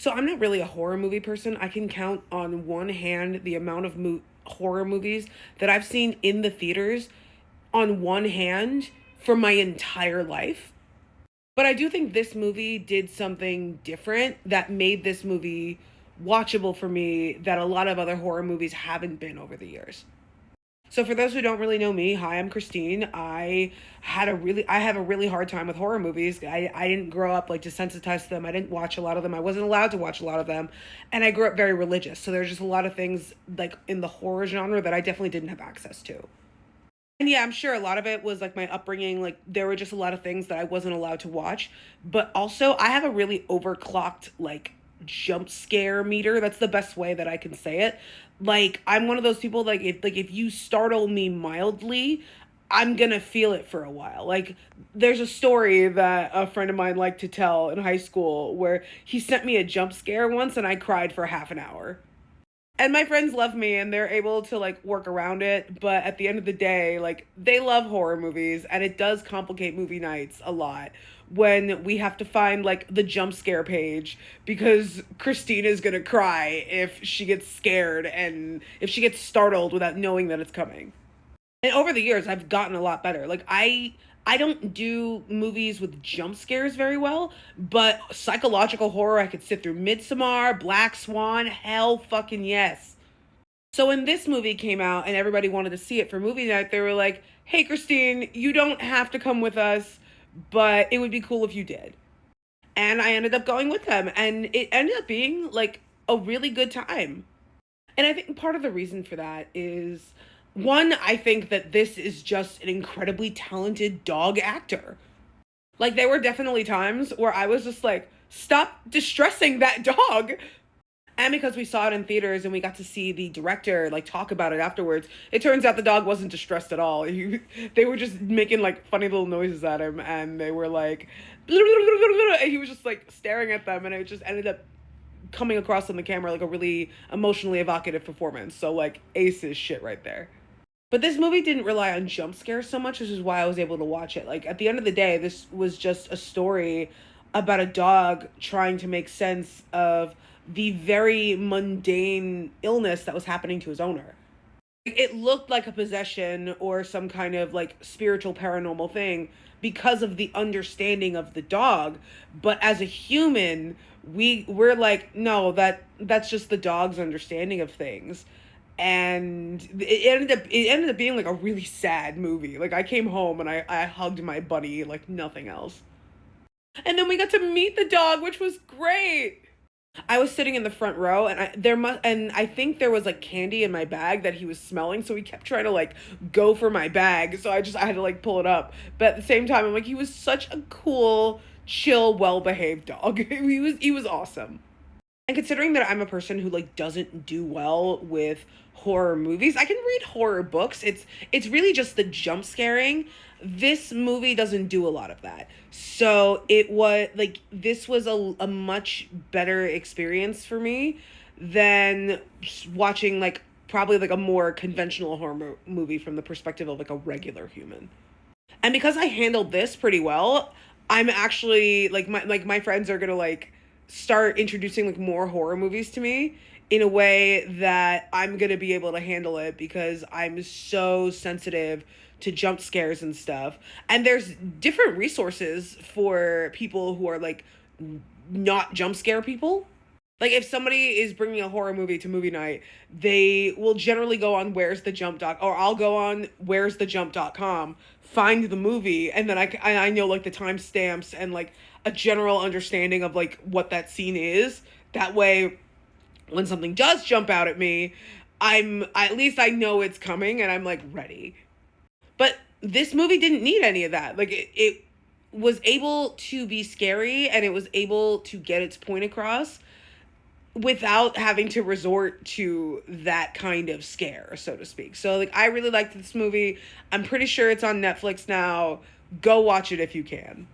So I'm not really a horror movie person. I can count on one hand the amount of horror movies that I've seen in the theaters on one hand for my entire life. But I do think this movie did something different that made this movie watchable for me that a lot of other horror movies haven't been over the years. So for those who don't really know me, hi, I'm Christine. I have a really hard time with horror movies. I didn't grow up like desensitized to them. I didn't watch a lot of them. I wasn't allowed to watch a lot of them. And I grew up very religious. So there's just a lot of things like in the horror genre that I definitely didn't have access to. And yeah, I'm sure a lot of it was like my upbringing. Like there were just a lot of things that I wasn't allowed to watch. But also, I have a really overclocked like jump scare meter. That's the best way that I can say it. Like I'm one of those people like if you startle me mildly, I'm gonna feel it for a while. Like there's a story that a friend of mine liked to tell in high school where he sent me a jump scare once and I cried for half an hour. And my friends love me and they're able to like work around it, but at the end of the day, like they love horror movies and it does complicate movie nights a lot when we have to find like the jump scare page because Christina's gonna cry if she gets scared and if she gets startled without knowing that it's coming. And over the years I've gotten a lot better. Like I don't do movies with jump scares very well, but psychological horror I could sit through. Midsommar, Black Swan, hell fucking yes. So when this movie came out and everybody wanted to see it for movie night, they were like, "Hey Christine, you don't have to come with us, but it would be cool if you did." And I ended up going with them and it ended up being like a really good time. And I think part of the reason for that is one, I think that this is just an incredibly talented dog actor. Like, there were definitely times where I was just like, stop distressing that dog. And because we saw it in theaters and we got to see the director like talk about it afterwards, it turns out the dog wasn't distressed at all. They were just making like funny little noises at him and they were like, and he was just like staring at them and it just ended up coming across on the camera like a really emotionally evocative performance. So like aces shit right there. But this movie didn't rely on jump scares so much, which is why I was able to watch it. Like at the end of the day, this was just a story about a dog trying to make sense of the very mundane illness that was happening to his owner. It looked like a possession or some kind of like spiritual paranormal thing because of the understanding of the dog, but as a human, we're like, no, that's just the dog's understanding of things. And it ended up being like a really sad movie. Like I came home and I hugged my buddy like nothing else. And then we got to meet the dog, which was great. I was sitting in the front row and I think there was like candy in my bag that he was smelling, so he kept trying to like go for my bag. So I had to like pull it up. But at the same time, I'm like, he was such a cool, chill, well-behaved dog. He was awesome. And considering that I'm a person who like doesn't do well with horror movies, I can read horror books. It's really just the jump scaring. This movie doesn't do a lot of that. So it was like this was a much better experience for me than watching like probably like a more conventional horror movie from the perspective of like a regular human. And because I handled this pretty well, I'm actually like my friends are gonna like start introducing like more horror movies to me in a way that I'm gonna be able to handle it because I'm so sensitive to jump scares and stuff. And there's different resources for people who are like not jump scare people. Like if somebody is bringing a horror movie to movie night, they will generally go on where's the jump dot or I'll go on where's the jump.com, find the movie, and then I know like the timestamps and like a general understanding of like what that scene is. That way when something does jump out at me, at least I know it's coming and I'm like ready. But this movie didn't need any of that. Like it was able to be scary and it was able to get its point across without having to resort to that kind of scare, so to speak. So like I really liked this movie. I'm pretty sure it's on Netflix now. Go watch it if you can.